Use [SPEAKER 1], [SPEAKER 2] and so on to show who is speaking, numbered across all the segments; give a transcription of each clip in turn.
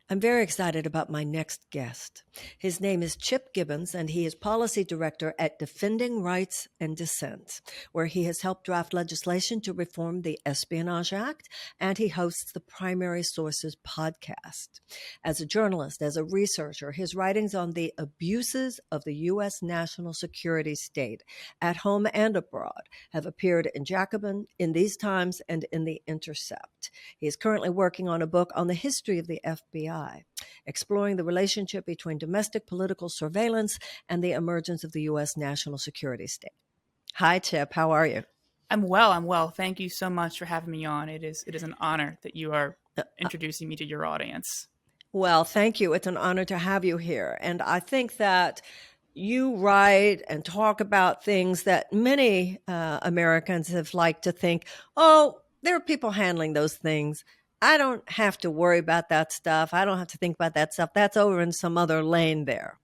[SPEAKER 1] I'm very excited about my next guest. His name is Chip Gibbons, and he is Policy Director at Defending Rights and Dissent, where he has helped draft legislation to reform the Espionage Act, and he hosts the Primary Sources podcast. As a journalist, as a researcher, his writings on the abuses of the U.S. national security state, at home and abroad, have appeared in Jacobin, in These Times, and in The Intercept. He is currently working on a book on the history of the FBI, exploring the relationship between domestic political surveillance and the emergence of the U.S. national security state. Hi, Chip. How are you?
[SPEAKER 2] I'm well. Thank you so much for having me on. It is an honor that you are introducing me to your audience.
[SPEAKER 1] Well, thank you. It's an honor to have you here. And I think that you write and talk about things that many Americans have liked to think, oh, there are people handling those things. I don't have to worry about that stuff. I don't have to think about that stuff. That's over in some other lane there.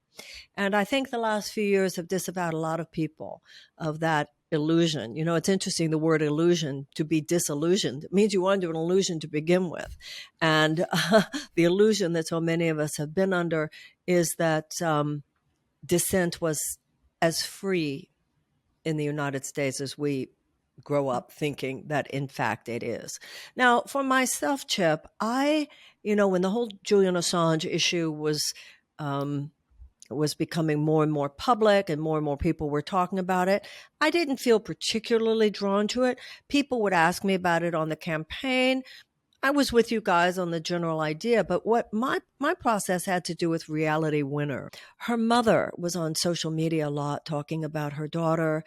[SPEAKER 1] And I think the last few years have disavowed a lot of people of that illusion. You know, it's interesting, the word illusion, to be disillusioned. It means you were under an illusion to begin with. And the illusion that so many of us have been under is that dissent was as free in the United States as we grow up thinking that in fact it is. Now, for myself, Chip, when the whole Julian Assange issue was becoming more and more public and more people were talking about it, I didn't feel particularly drawn to it. People would ask me about it on the campaign. I was with you guys on the general idea, but what my process had to do with Reality Winner. Her mother was on social media a lot talking about her daughter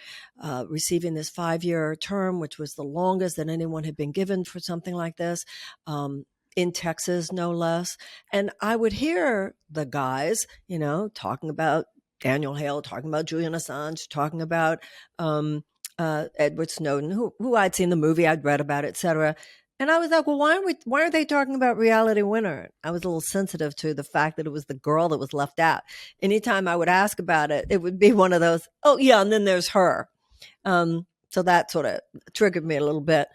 [SPEAKER 1] receiving this 5-year term, which was the longest that anyone had been given for something like this, in Texas, no less. And I would hear the guys, talking about Daniel Hale, talking about Julian Assange, talking about Edward Snowden, who I'd seen the movie, I'd read about it, et cetera. And I was like, well, why are they talking about Reality Winner? I was a little sensitive to the fact that it was the girl that was left out. Anytime I would ask about it, it would be one of those, oh, yeah, and then there's her. So that sort of triggered me a little bit.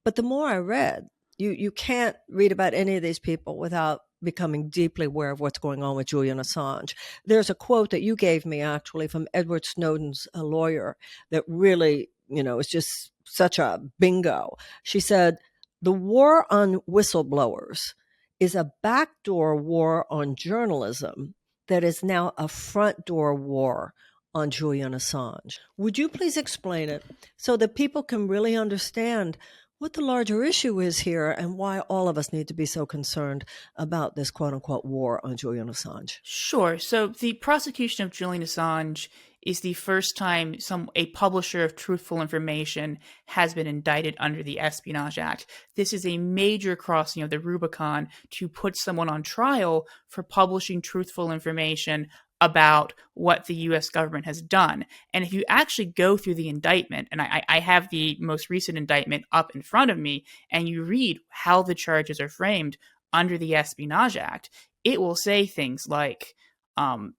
[SPEAKER 1] But the more I read, you can't read about any of these people without becoming deeply aware of what's going on with Julian Assange. There's a quote that you gave me, actually, from Edward Snowden's lawyer that really, is just such a bingo. She said, "The war on whistleblowers is a backdoor war on journalism that is now a front door war on Julian Assange." Would you please explain it so that people can really understand what the larger issue is here and why all of us need to be so concerned about this quote unquote war on Julian Assange?
[SPEAKER 2] Sure. So the prosecution of Julian Assange is the first time a publisher of truthful information has been indicted under the Espionage Act. This is a major crossing of the Rubicon to put someone on trial for publishing truthful information about what the U.S. government has done. And if you actually go through the indictment, and I have the most recent indictment up in front of me, and you read how the charges are framed under the Espionage Act, it will say things like, it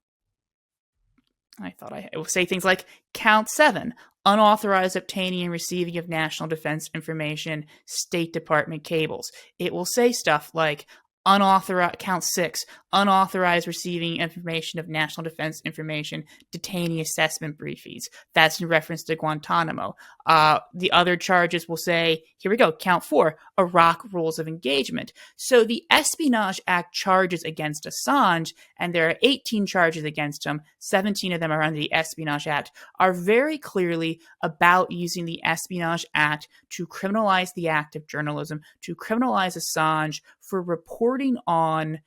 [SPEAKER 2] will say things like count 7, unauthorized obtaining and receiving of national defense information, State Department cables. It will say stuff like count 6, unauthorized receiving information of national defense information, detainee assessment briefings. That's in reference to Guantanamo. The other charges will say, here we go, count 4, Iraq rules of engagement. So the Espionage Act charges against Assange, and there are 18 charges against him, 17 of them are under the Espionage Act, are very clearly about using the Espionage Act to criminalize the act of journalism, to criminalize Assange for reporting on,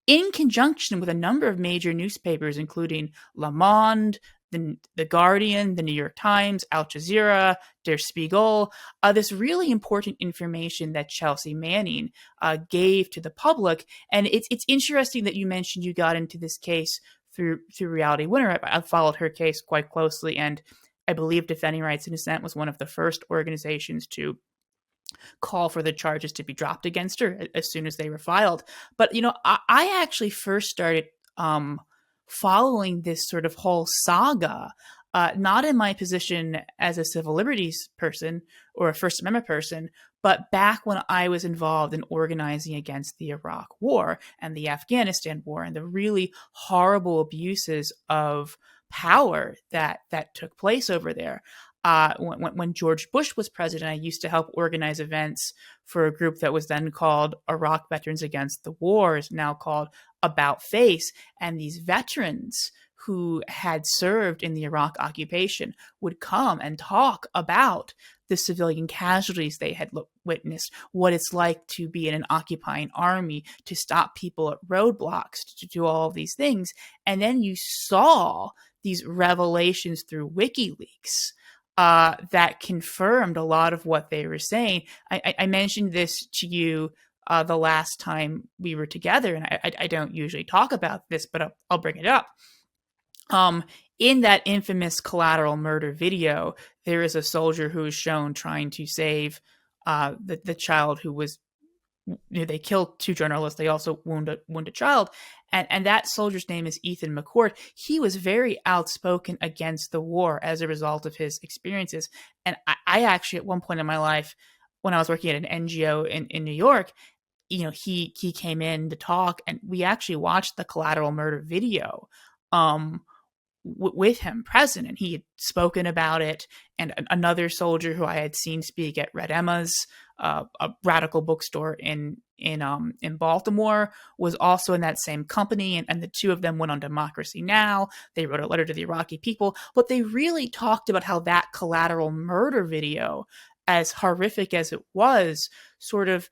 [SPEAKER 2] in conjunction with a number of major newspapers, including Le Monde, the Guardian, the New York Times, Al Jazeera, Der Spiegel, this really important information that Chelsea Manning gave to the public. And it's interesting that you mentioned you got into this case through Reality Winner. I've followed her case quite closely, and I believe Defending Rights and Dissent was one of the first organizations to call for the charges to be dropped against her as soon as they were filed. But, I actually first started following this sort of whole saga, not in my position as a civil liberties person or a First Amendment person, But back when I was involved in organizing against the Iraq War and the Afghanistan War and the really horrible abuses of power that took place over there, when George Bush was president, I used to help organize events for a group that was then called Iraq Veterans Against the War, is now called About Face. And these veterans who had served in the Iraq occupation would come and talk about the civilian casualties they had witnessed, what it's like to be in an occupying army, to stop people at roadblocks, to do all of these things. And then you saw these revelations through WikiLeaks that confirmed a lot of what they were saying. I mentioned this to you the last time we were together, and I don't usually talk about this, but I'll bring it up. In that infamous collateral murder video, there is a soldier who is shown trying to save the child who was, they killed 2 journalists. They also wound a child. And that soldier's name is Ethan McCord. He was very outspoken against the war as a result of his experiences. And I actually, at one point in my life, when I was working at an NGO in New York, he came in to talk, and we actually watched the collateral murder video with him present, and he had spoken about it. And another soldier who I had seen speak at Red Emma's, a radical bookstore in Baltimore, was also in that same company, and the two of them went on Democracy Now! They wrote a letter to the Iraqi people, but they really talked about how that collateral murder video, as horrific as it was, sort of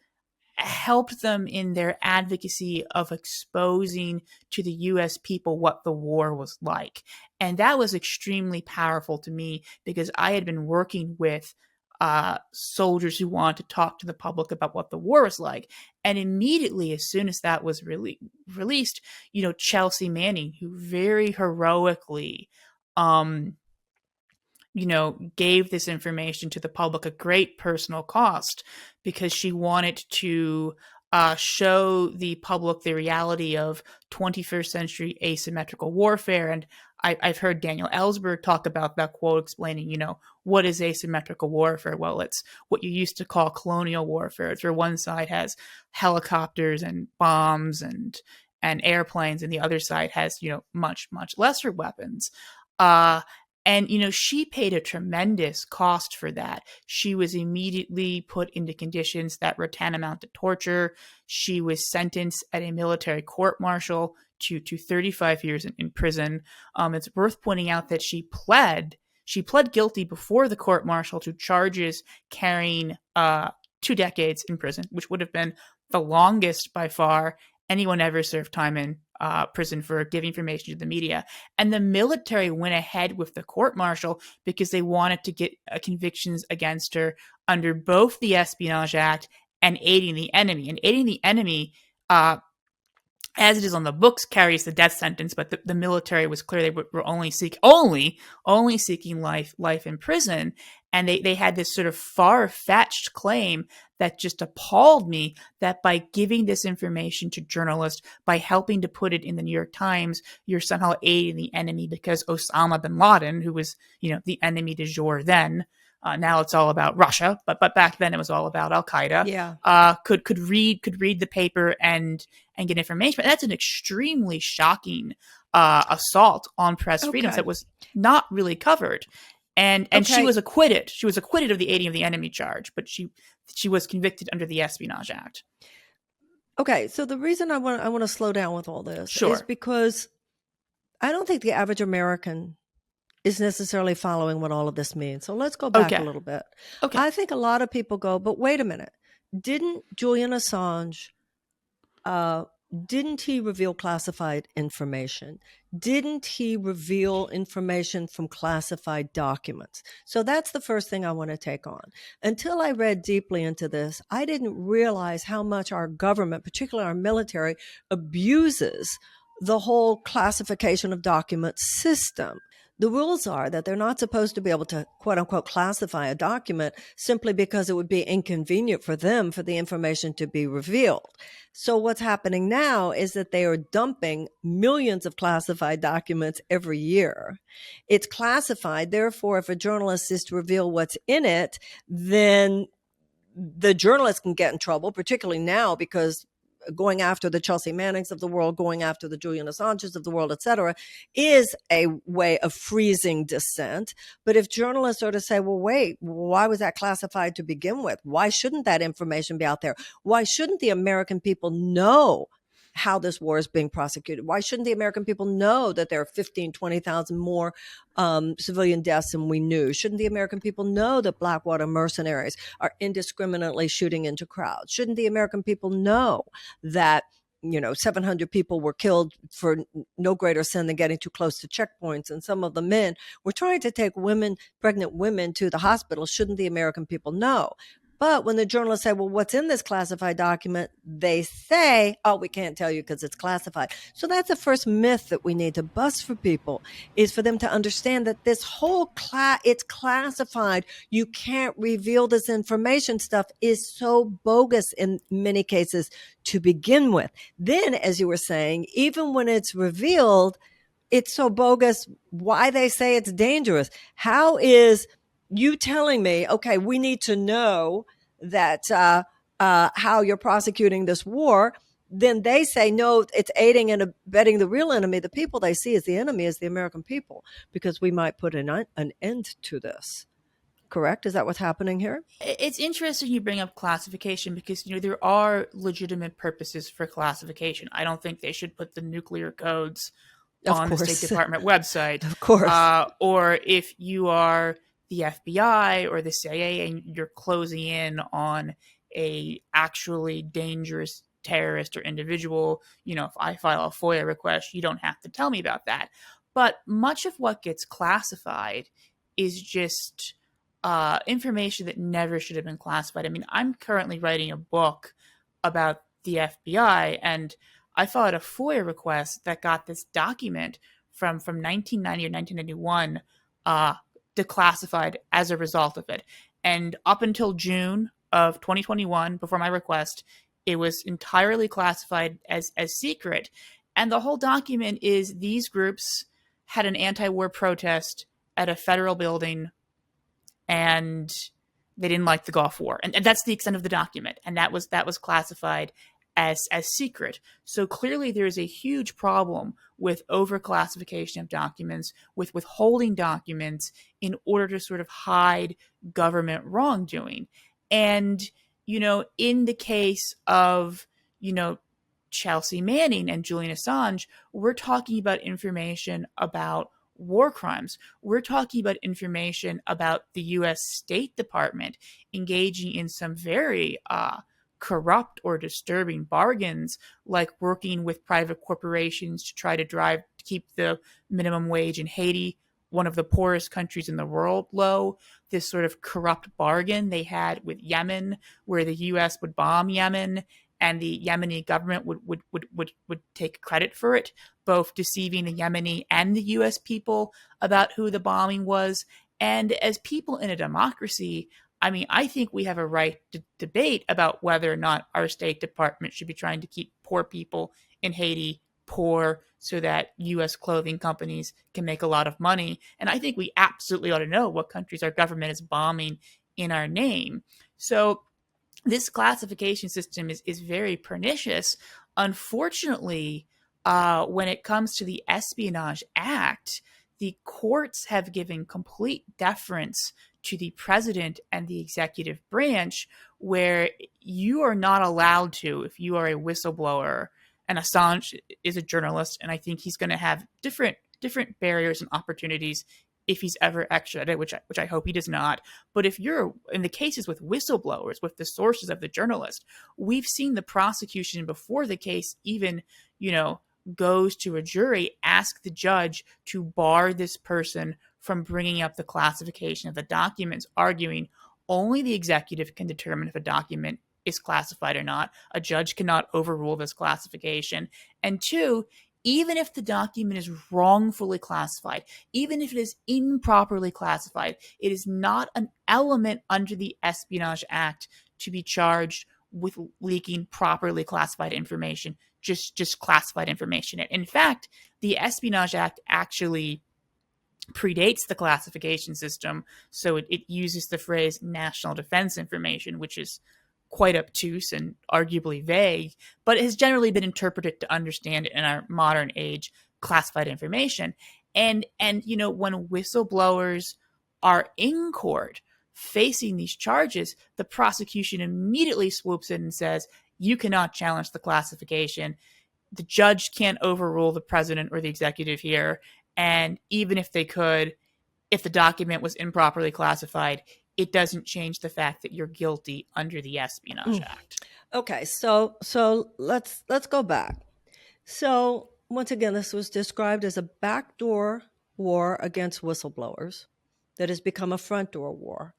[SPEAKER 2] helped them in their advocacy of exposing to the U.S. people what the war was like. And that was extremely powerful to me, because I had been working with soldiers who wanted to talk to the public about what the war was like. And immediately, as soon as that was released, Chelsea Manning, who very heroically gave this information to the public at great personal cost, because she wanted to show the public the reality of 21st century asymmetrical warfare. And I've heard Daniel Ellsberg talk about that quote, explaining, what is asymmetrical warfare? Well, it's what you used to call colonial warfare. It's where one side has helicopters and bombs and airplanes, and the other side has, much, much lesser weapons. And, she paid a tremendous cost for that. She was immediately put into conditions that were tantamount to torture. She was sentenced at a military court-martial to 35 years in prison. It's worth pointing out that she pled guilty before the court-martial to charges carrying 2 decades in prison, which would have been the longest by far anyone ever served time in prison for giving information to the media. And the military went ahead with the court-martial because they wanted to get convictions against her under both the Espionage Act and aiding the enemy. And aiding the enemy, as it is on the books, carries the death sentence, but the military was clear they were only seeking life in prison. And they had this sort of far-fetched claim that just appalled me, that by giving this information to journalists, by helping to put it in the New York Times, you're somehow aiding the enemy, because Osama bin Laden, who was, the enemy du jour then, now it's all about Russia, but back then it was all about Al Qaeda.
[SPEAKER 1] Yeah.
[SPEAKER 2] Could read the paper and get information. But that's an extremely shocking assault on press freedoms that was not really covered. And she was acquitted. She was acquitted of the aiding of the enemy charge, but she was convicted under the Espionage Act.
[SPEAKER 1] Okay, so the reason I want to slow down with all this is because I don't think the average American is necessarily following what all of this means. So let's go back a little bit. Okay. I think a lot of people go, but wait a minute. Didn't Julian Assange, didn't he reveal classified information? Didn't he reveal information from classified documents? So that's the first thing I want to take on. Until I read deeply into this, I didn't realize how much our government, particularly our military, abuses the whole classification of documents system. The rules are that they're not supposed to be able to, quote unquote, classify a document simply because it would be inconvenient for them for the information to be revealed. So what's happening now is that they are dumping millions of classified documents every year. It's classified. Therefore, if a journalist is to reveal what's in it, then the journalists can get in trouble, particularly now, because going after the Chelsea Mannings of the world, going after the Julian Assanges of the world, et cetera, is a way of freezing dissent. But if journalists are to say, well, wait, why was that classified to begin with? Why shouldn't that information be out there? Why shouldn't the American people know how this war is being prosecuted? Why shouldn't the American people know that there are 15, 20,000 more civilian deaths than we knew? Shouldn't the American people know that Blackwater mercenaries are indiscriminately shooting into crowds? Shouldn't the American people know that 700 people were killed for no greater sin than getting too close to checkpoints, and some of the men were trying to take pregnant women to the hospital? Shouldn't the American people know? But when the journalists say, well, what's in this classified document? They say, oh, we can't tell you because it's classified. So that's the first myth that we need to bust for people, is for them to understand that this whole it's classified. You can't reveal this information stuff is so bogus in many cases to begin with. Then, as you were saying, even when it's revealed, it's so bogus. Why they say it's dangerous? How is you telling me, okay, we need to know that how you're prosecuting this war? Then they say, no, it's aiding and abetting the real enemy. The people they see as the enemy is the American people, because we might put an end to this. Correct? Is that what's happening here?
[SPEAKER 2] It's interesting you bring up classification, because there are legitimate purposes for classification. I don't think they should put the nuclear codes on the State Department website.
[SPEAKER 1] Of course.
[SPEAKER 2] Or if you are the FBI or the CIA and you're closing in on a actually dangerous terrorist or individual, if I file a FOIA request, you don't have to tell me about that. But much of what gets classified is just information that never should have been classified. I mean, I'm currently writing a book about the FBI, and I filed a FOIA request that got this document from 1990 or 1991 declassified as a result of it. And up until June of 2021, before my request, it was entirely classified as secret. And the whole document is these groups had an anti-war protest at a federal building, and they didn't like the Gulf War. And that's the extent of the document. And that was classified as secret. So clearly there is a huge problem with overclassification of documents, with withholding documents in order to sort of hide government wrongdoing. And, in the case of, Chelsea Manning and Julian Assange, we're talking about information about war crimes. We're talking about information about the U.S. State Department engaging in some very corrupt or disturbing bargains, like working with private corporations to try to keep the minimum wage in Haiti, one of the poorest countries in the world, low. This sort of corrupt bargain they had with Yemen, where the U.S. would bomb Yemen and the Yemeni government would take credit for it, both deceiving the Yemeni and the U.S. people about who the bombing was. And as people in a democracy, I mean, I think we have a right to debate about whether or not our State Department should be trying to keep poor people in Haiti poor so that U.S. clothing companies can make a lot of money. And I think we absolutely ought to know what countries our government is bombing in our name. So this classification system is very pernicious. Unfortunately, when it comes to the Espionage Act, the courts have given complete deference to the president and the executive branch, where you are not allowed to, if you are a whistleblower, and Assange is a journalist, and I think he's going to have different barriers and opportunities if he's ever extradited, which I hope he does not. But if you're in the cases with whistleblowers, with the sources of the journalist, we've seen the prosecution before the case even, goes to a jury, ask the judge to bar this person from bringing up the classification of the documents, arguing only the executive can determine if a document is classified or not. A judge cannot overrule this classification. And two, even if the document is wrongfully classified, even if it is improperly classified, it is not an element under the Espionage Act to be charged with leaking properly classified information, just classified information. In fact, the Espionage Act actually predates the classification system, so it uses the phrase national defense information, which is quite obtuse and arguably vague, but it has generally been interpreted to understand it in our modern age classified information. And when whistleblowers are in court facing these charges, the prosecution immediately swoops in and says, you cannot challenge the classification. The judge can't overrule the president or the executive here. And even if they could, if the document was improperly classified, it doesn't change the fact that you're guilty under the Espionage Act.
[SPEAKER 1] Okay, so let's go back. So once again, this was described as a backdoor war against whistleblowers that has become a front door war.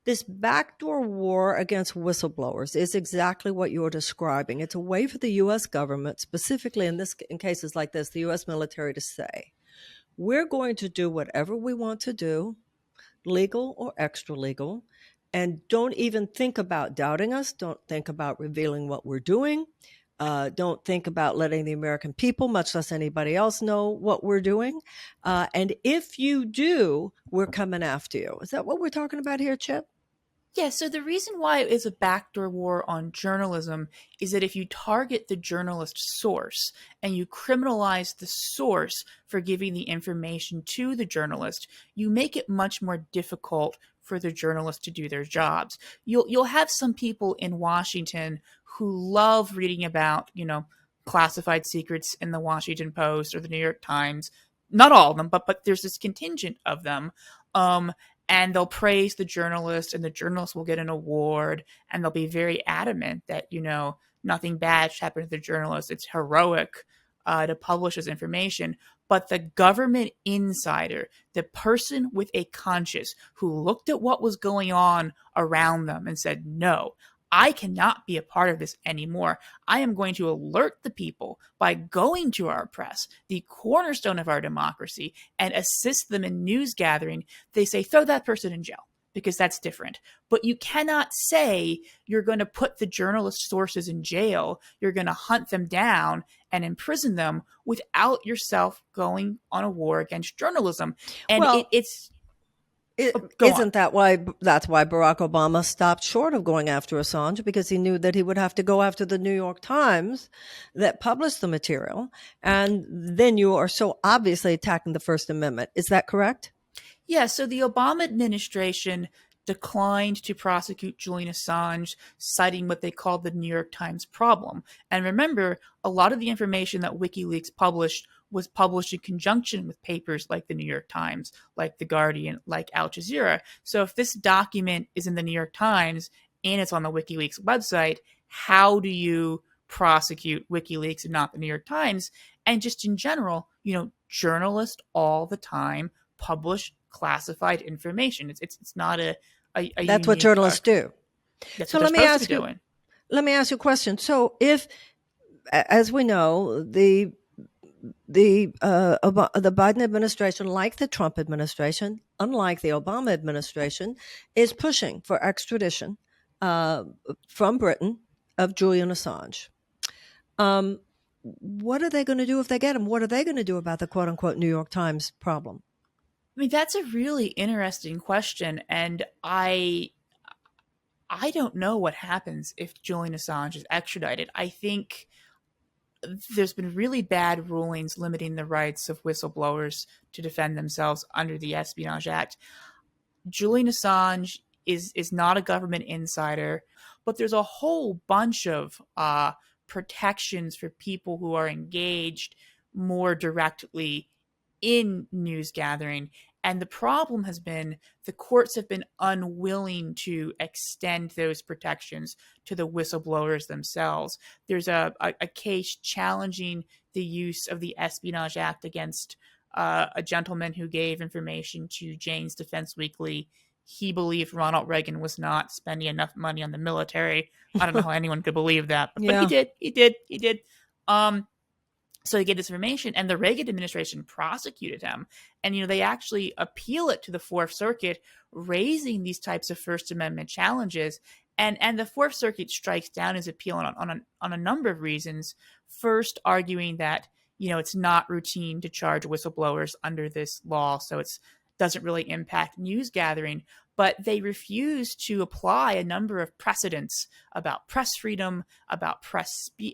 [SPEAKER 1] This backdoor war against whistleblowers is exactly what you're describing. It's a way for the U.S. government, specifically in cases like this, the U.S. military, to say, we're going to do whatever we want to do, legal or extra legal, and don't even think about doubting us. Don't think about revealing what we're doing. Don't think about letting the American people, much less anybody else, know what we're doing. And if you do, we're coming after you. Is that what we're talking about here, Chip?
[SPEAKER 2] Yeah, so the reason why it is a backdoor war on journalism is that if you target the journalist source and you criminalize the source for giving the information to the journalist, you make it much more difficult for the journalist to do their jobs. You'll have some people in Washington who love reading about, classified secrets in the Washington Post or the New York Times. Not all of them, but there's this contingent of them. And they'll praise the journalist, and the journalist will get an award, and they'll be very adamant that, nothing bad should happen to the journalist. It's heroic to publish this information. But the government insider, the person with a conscience who looked at what was going on around them and said, no, I cannot be a part of this anymore. I am going to alert the people by going to our press, the cornerstone of our democracy, and assist them in news gathering. They say, throw that person in jail, because that's different. But you cannot say you're going to put the journalist sources in jail. You're going to hunt them down and imprison them without yourself going on a war against journalism. And
[SPEAKER 1] that's why Barack Obama stopped short of going after Assange, because he knew that he would have to go after the New York Times that published the material. And then you are so obviously attacking the First Amendment. Is that correct?
[SPEAKER 2] Yeah. So the Obama administration declined to prosecute Julian Assange, citing what they called the New York Times problem. And remember, a lot of the information that WikiLeaks published was published in conjunction with papers like the New York Times, like The Guardian, like Al Jazeera. So if this document is in the New York Times and it's on the WikiLeaks website, how do you prosecute WikiLeaks and not the New York Times? And just in general, journalists all the time publish classified information. It's not a
[SPEAKER 1] that's what journalists do.
[SPEAKER 2] That's
[SPEAKER 1] so
[SPEAKER 2] what
[SPEAKER 1] let me ask you a question. So if, as we know, the Biden administration, like the Trump administration, unlike the Obama administration, is pushing for extradition from Britain of Julian Assange. What are they going to do if they get him? What are they going to do about the quote-unquote New York Times problem?
[SPEAKER 2] I mean, that's a really interesting question, and I don't know what happens if Julian Assange is extradited. I think there's been really bad rulings limiting the rights of whistleblowers to defend themselves under the Espionage Act. Julian Assange is not a government insider, but there's a whole bunch of protections for people who are engaged more directly in news gathering. And the problem has been the courts have been unwilling to extend those protections to the whistleblowers themselves. There's a case challenging the use of the Espionage Act against a gentleman who gave information to Jane's Defense Weekly. He believed Ronald Reagan was not spending enough money on the military. I don't know how anyone could believe that, but he did. So he gave this information, and the Reagan administration prosecuted him. And, they actually appeal it to the Fourth Circuit, raising these types of First Amendment challenges. And the Fourth Circuit strikes down his appeal on a number of reasons. First, arguing that, it's not routine to charge whistleblowers under this law, so it's doesn't really impact news gathering. But they refuse to apply a number of precedents about press freedom, about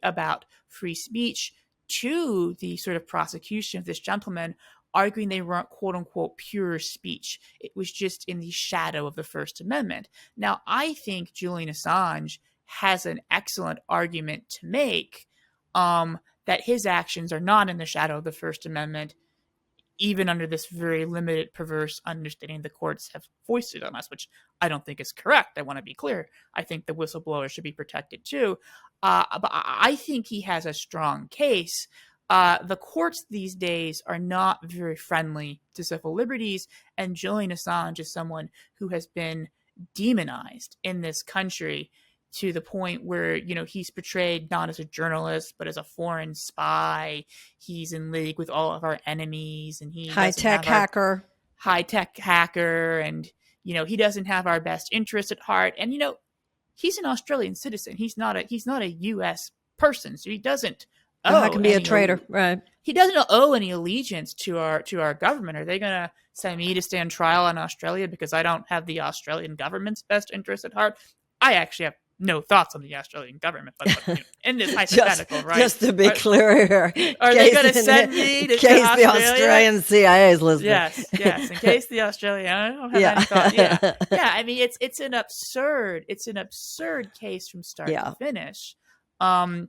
[SPEAKER 2] about free speech to the sort of prosecution of this gentleman, arguing they weren't quote unquote pure speech. It was just in the shadow of the First Amendment. Now, I think Julian Assange has an excellent argument to make, that his actions are not in the shadow of the First Amendment, even under this very limited, perverse understanding the courts have foisted on us, which I don't think is correct. I want to be clear. I think the whistleblowers should be protected too. But I think he has a strong case. The courts these days are not very friendly to civil liberties, and Julian Assange is someone who has been demonized in this country to the point where, he's portrayed not as a journalist, but as a foreign spy. He's in league with all of our enemies, and he
[SPEAKER 1] high-tech hacker.
[SPEAKER 2] High-tech hacker, and, he doesn't have our best interests at heart. And, he's an Australian citizen. He's not a U.S. person, so he doesn't
[SPEAKER 1] I can be a traitor, right?
[SPEAKER 2] He doesn't owe any allegiance to our government. Are they going to send me to stand trial in Australia because I don't have the Australian government's best interests at heart? I actually have no thoughts on the Australian government, but in this hypothetical, right?
[SPEAKER 1] Just to be clear here,
[SPEAKER 2] are they going to send me to
[SPEAKER 1] in case
[SPEAKER 2] Australia?
[SPEAKER 1] The Australian CIA is listening?
[SPEAKER 2] Yes. In case the Australian, I don't have any thoughts. Yeah. I mean, it's an absurd case from start to finish, and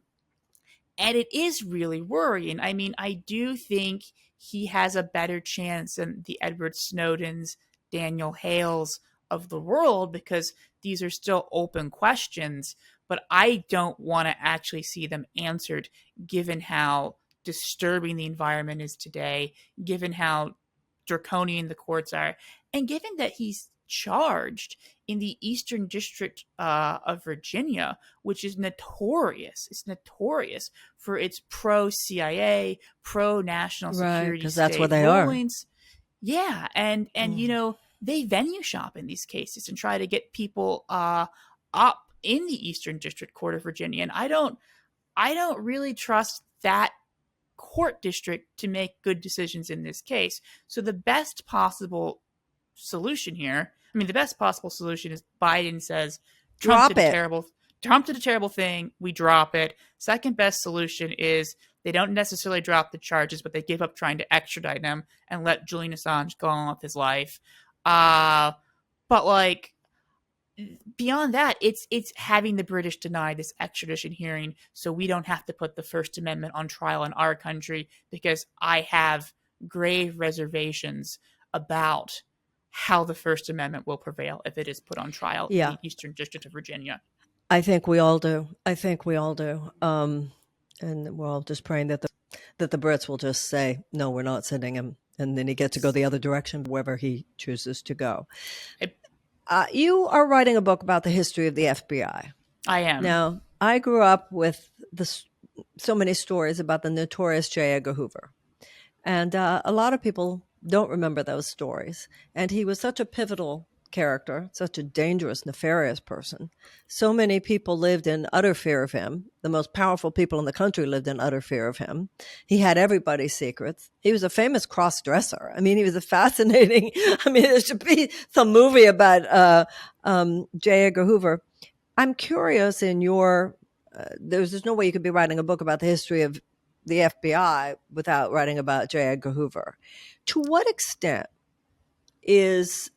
[SPEAKER 2] it is really worrying. I mean, I do think he has a better chance than the Edward Snowdens, Daniel Hales of the world, because these are still open questions, but I don't want to actually see them answered, given how disturbing the environment is today, given how draconian the courts are, and given that he's charged in the Eastern District of Virginia, which is notorious. It's notorious for its pro-CIA, pro-national security,
[SPEAKER 1] because that's what they rulings.
[SPEAKER 2] Yeah, and they venue shop in these cases and try to get people up in the Eastern District Court of Virginia. And I don't really trust that court district to make good decisions in this case. So the best possible solution here, the best possible solution is Biden says, Trump did a terrible thing, we drop it. Second best solution is they don't necessarily drop the charges, but they give up trying to extradite him and let Julian Assange go on with his life. But beyond that, it's having the British deny this extradition hearing so we don't have to put the First Amendment on trial in our country, because I have grave reservations about how the First Amendment will prevail if it is put on trial in the Eastern District of Virginia.
[SPEAKER 1] I think we all do. And we're all just praying that the Brits will just say, no, we're not sending him. And then he gets to go the other direction, wherever he chooses to go. You are writing a book about the history of the FBI.
[SPEAKER 2] I am.
[SPEAKER 1] Now, I grew up with so many stories about the notorious J. Edgar Hoover. And a lot of people don't remember those stories. And he was such a pivotal character, such a dangerous, nefarious person. So many people lived in utter fear of him. The most powerful people in the country lived in utter fear of him. He had everybody's secrets. He was a famous cross-dresser. He was a fascinating, there should be some movie about J. Edgar Hoover. I'm curious in there's no way you could be writing a book about the history of the FBI without writing about J. Edgar Hoover. To what extent is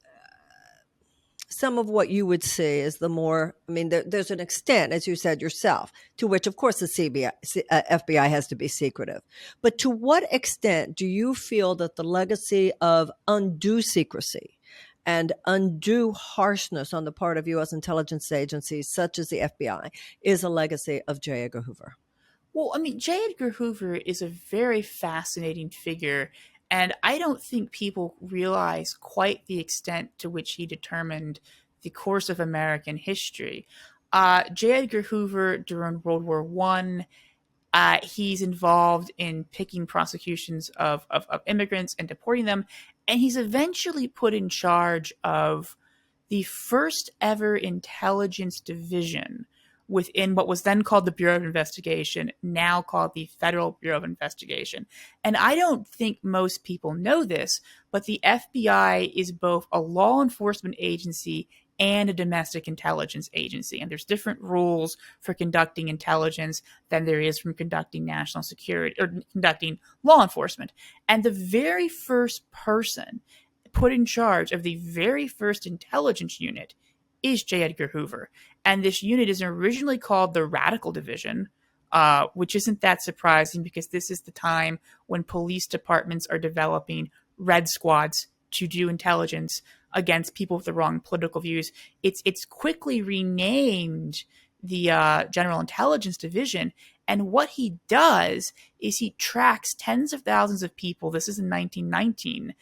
[SPEAKER 1] some of what you would see is the more, there's an extent, as you said yourself, to which, of course, the FBI has to be secretive. But to what extent do you feel that the legacy of undue secrecy and undue harshness on the part of U.S. intelligence agencies, such as the FBI, is a legacy of J. Edgar Hoover?
[SPEAKER 2] Well, J. Edgar Hoover is a very fascinating figure, and I don't think people realize quite the extent to which he determined the course of American history. J. Edgar Hoover, during World War I, he's involved in picking prosecutions of immigrants and deporting them, and he's eventually put in charge of the first ever intelligence division within what was then called the Bureau of Investigation, now called the Federal Bureau of Investigation. And I don't think most people know this, but the FBI is both a law enforcement agency and a domestic intelligence agency. And there's different rules for conducting intelligence than there is from conducting national security or conducting law enforcement. And the very first person put in charge of the very first intelligence unit is J. Edgar Hoover. And this unit is originally called the Radical Division, which isn't that surprising because this is the time when police departments are developing red squads to do intelligence against people with the wrong political views. It's quickly renamed the General Intelligence Division. And what he does is he tracks tens of thousands of people, this is in 1919,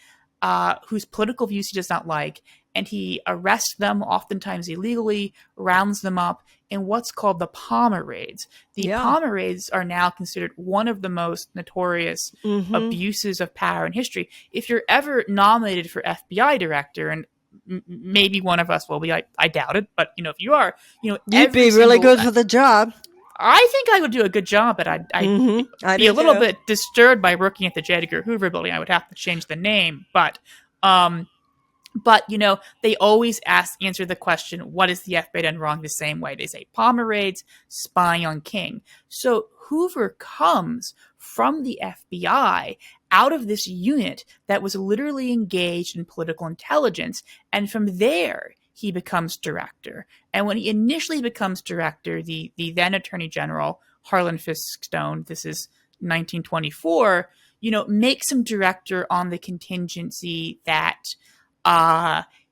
[SPEAKER 2] whose political views he does not like, and he arrests them, oftentimes illegally, rounds them up in what's called the Palmer raids. The Palmer raids are now considered one of the most notorious abuses of power in history. If you're ever nominated for FBI director, and maybe one of us will be, I doubt it, but if you are,
[SPEAKER 1] you'd be really good for the job.
[SPEAKER 2] I think I would do a good job, but I'd be a little bit disturbed by working at the J. Edgar Hoover building. I would have to change the name, but they always answer the question, what has the FBI done wrong, the same way. They say Palmer raids, spying on King. So Hoover comes from the FBI out of this unit that was literally engaged in political intelligence. And from there, he becomes director. And when he initially becomes director, the then Attorney General, Harlan Fiske Stone, this is 1924, makes him director on the contingency that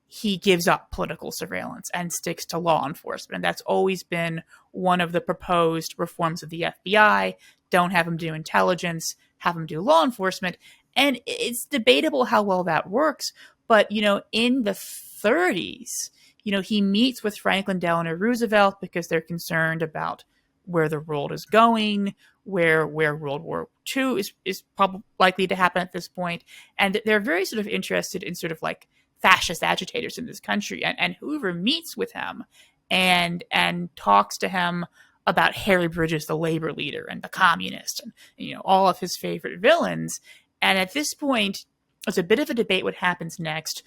[SPEAKER 2] he gives up political surveillance and sticks to law enforcement. And that's always been one of the proposed reforms of the FBI. Don't have him do intelligence, have him do law enforcement. And it's debatable how well that works. But, in the 30s, he meets with Franklin Delano Roosevelt because they're concerned about where the world is going, where World War II is probably likely to happen at this point. And they're very sort of interested in sort of like fascist agitators in this country. And Hoover meets with him and talks to him about Harry Bridges, the labor leader, and the communist, and all of his favorite villains. And at this point, it's a bit of a debate what happens next.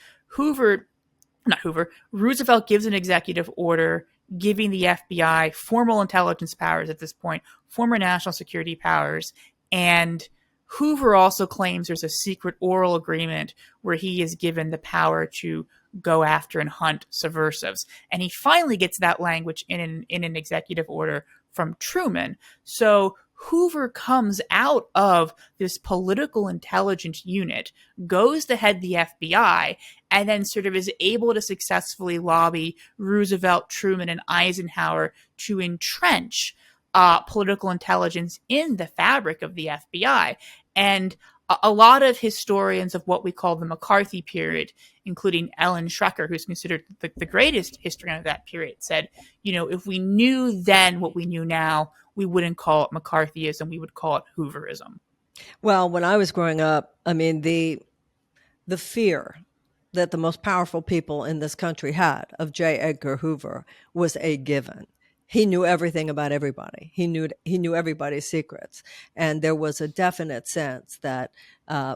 [SPEAKER 2] Roosevelt gives an executive order giving the FBI formal intelligence powers at this point, former national security powers, and Hoover also claims there's a secret oral agreement where he is given the power to go after and hunt subversives. And he finally gets that language in an executive order from Truman. So Hoover comes out of this political intelligence unit, goes to head the FBI, and then sort of is able to successfully lobby Roosevelt, Truman, and Eisenhower to entrench political intelligence in the fabric of the FBI. And a lot of historians of what we call the McCarthy period, including Ellen Schrecker, who's considered the greatest historian of that period, said, if we knew then what we knew now, we wouldn't call it McCarthyism, we would call it Hooverism.
[SPEAKER 1] Well, when I was growing up, the fear that the most powerful people in this country had of J. Edgar Hoover was a given. He knew everything about everybody. He knew everybody's secrets. And there was a definite sense that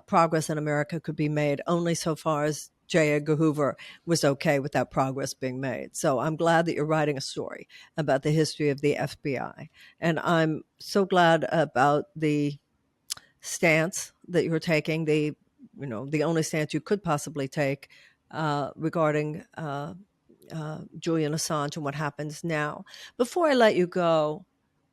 [SPEAKER 1] progress in America could be made only so far as J. Edgar Hoover was okay with that progress being made. So I'm glad that you're writing a story about the history of the FBI. And I'm so glad about the stance that you're taking, the only stance you could possibly take regarding Julian Assange and what happens now. Before I let you go,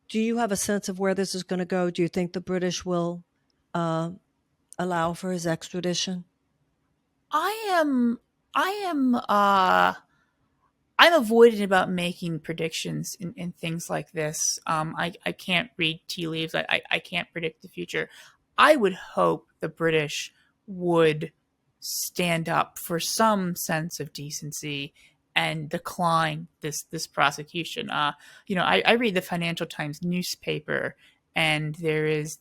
[SPEAKER 1] do you have a sense of where this is going to go? Do you think the British will allow for his extradition?
[SPEAKER 2] I'm avoiding about making predictions in things like this. I can't read tea leaves. I can't predict the future. I would hope the British would stand up for some sense of decency and decline this prosecution. I read the Financial Times newspaper, and it's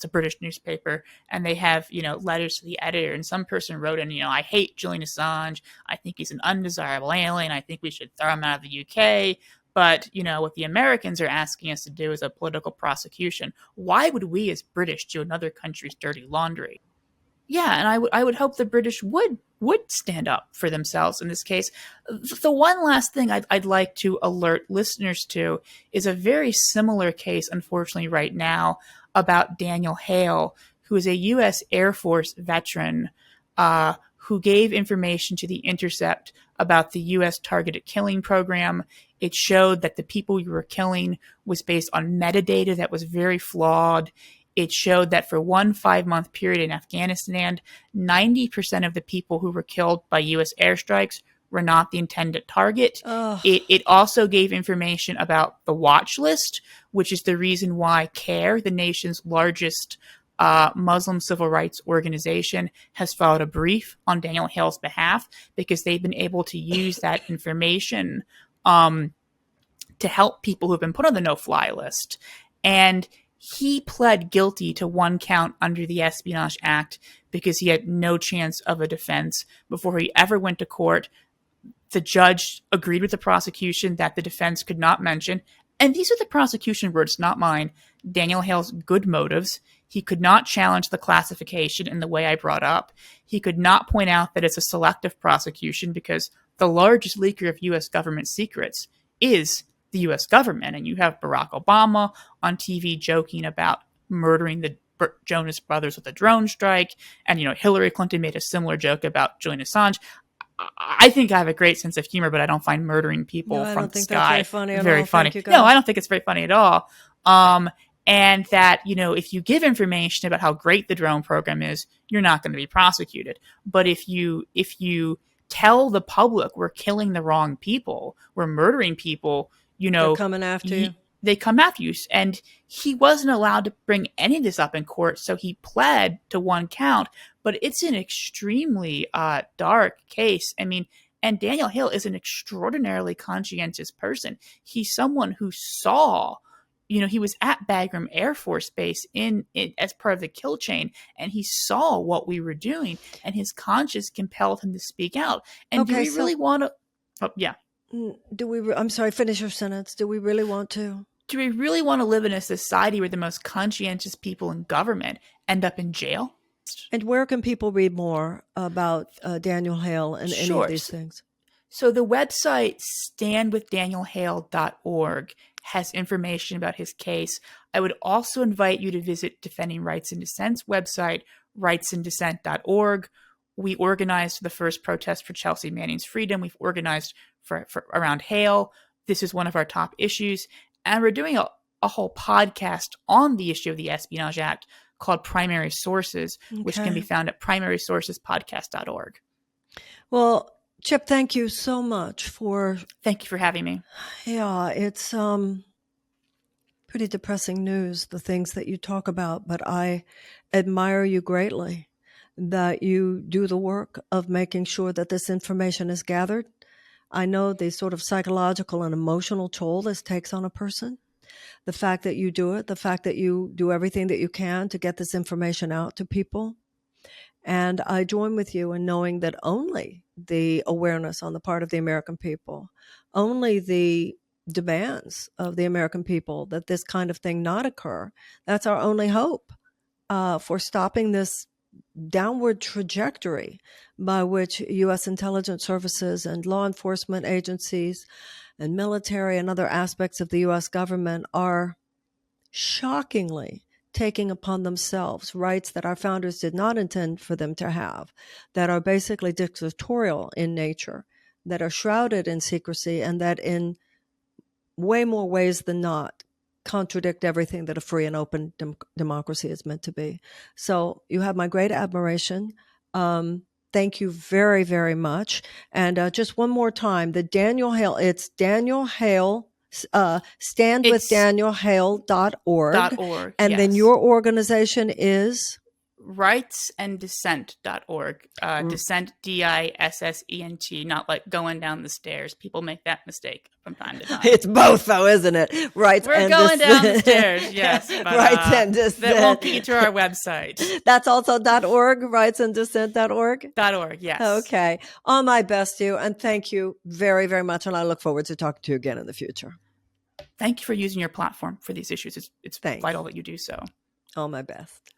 [SPEAKER 2] a British newspaper, and they have, letters to the editor, and some person wrote in, I hate Julian Assange. I think he's an undesirable alien. I think we should throw him out of the UK. But, what the Americans are asking us to do is a political prosecution. Why would we as British do another country's dirty laundry? Yeah, and I would hope the British would stand up for themselves in this case. The one last thing I'd like to alert listeners to is a very similar case, unfortunately, right now about Daniel Hale, who is a U.S. Air Force veteran who gave information to The Intercept about the U.S. targeted killing program. It showed that the people you were killing was based on metadata that was very flawed. It showed that for one 5-month period in Afghanistan, 90% of the people who were killed by U.S. airstrikes were not the intended target. It also gave information about the watch list, which is the reason why CARE, the nation's largest Muslim civil rights organization, has filed a brief on Daniel Hale's behalf, because they've been able to use that information to help people who have been put on the no-fly list. And he pled guilty to one count under the Espionage Act because he had no chance of a defense before he ever went to court. The judge agreed with the prosecution that the defense could not mention, and these are the prosecution words, not mine, Daniel Hale's good motives. He could not challenge the classification in the way I brought up. He could not point out that it's a selective prosecution because the largest leaker of U.S. government secrets is the U.S. government. And you have Barack Obama on TV joking about murdering the Jonas Brothers with a drone strike. And, Hillary Clinton made a similar joke about Julian Assange. I think I have a great sense of humor, but I don't find murdering people from the sky
[SPEAKER 1] that's very funny at
[SPEAKER 2] very
[SPEAKER 1] all.
[SPEAKER 2] funny.
[SPEAKER 1] Thank you,
[SPEAKER 2] No, I don't think it's very funny at all. And that, if you give information about how great the drone program is, you're not going to be prosecuted. But if you tell the public we're killing the wrong people, we're murdering people,
[SPEAKER 1] they're coming after you.
[SPEAKER 2] They come after you. And he wasn't allowed to bring any of this up in court, so he pled to one count. But it's an extremely dark case. I mean, and Daniel Hale is an extraordinarily conscientious person. He's someone who saw, he was at Bagram Air Force Base in as part of the kill chain, and he saw what we were doing, and his conscience compelled him to speak out. And do we really want to? Oh, yeah.
[SPEAKER 1] I'm sorry, finish your sentence. Do we really want to?
[SPEAKER 2] Do we really want to live in a society where the most conscientious people in government end up in jail?
[SPEAKER 1] And where can people read more about Daniel Hale and any of these things?
[SPEAKER 2] So the website standwithdanielhale.org has information about his case. I would also invite you to visit Defending Rights and Dissent's website, rightsanddissent.org. We organized the first protest for Chelsea Manning's freedom. We've organized for around Hale. This is one of our top issues. And we're doing a whole podcast on the issue of the Espionage Act called Primary Sources, which can be found at primarysourcespodcast.org.
[SPEAKER 1] Well, Chip, thank you so much
[SPEAKER 2] Thank you for having me.
[SPEAKER 1] Yeah, it's pretty depressing news, the things that you talk about, but I admire you greatly that you do the work of making sure that this information is gathered. I know the sort of psychological and emotional toll this takes on a person. The fact that you do it, the fact that you do everything that you can to get this information out to people. And I join with you in knowing that only the awareness on the part of the American people, only the demands of the American people that this kind of thing not occur, that's our only hope for stopping this downward trajectory by which U.S. intelligence services and law enforcement agencies and military and other aspects of the U.S. government are shockingly taking upon themselves rights that our founders did not intend for them to have, that are basically dictatorial in nature, that are shrouded in secrecy, and that in way more ways than not contradict everything that a free and open democracy is meant to be. So you have my great admiration. Thank you very, very much. And just one more time, the Daniel Hale, it's Daniel Hale, standwithdanielhale.org. And then your organization is?
[SPEAKER 2] rightsanddissent.org. Dissent, D-I-S-S-E-N-T, not like going down the stairs. People make that mistake from time to time.
[SPEAKER 1] It's both, though, isn't it? Right.
[SPEAKER 2] We're going down the stairs, yes. But,
[SPEAKER 1] Rights and Dissent.
[SPEAKER 2] That won't get you to our website.
[SPEAKER 1] That's also .org, rightsanddissent.org?
[SPEAKER 2] .org, yes.
[SPEAKER 1] Okay. All my best to you, and thank you very, very much, and I look forward to talking to you again in the future.
[SPEAKER 2] thank you for using your platform for these issues. It's
[SPEAKER 1] Thanks.
[SPEAKER 2] vital that you do so.
[SPEAKER 1] All my best.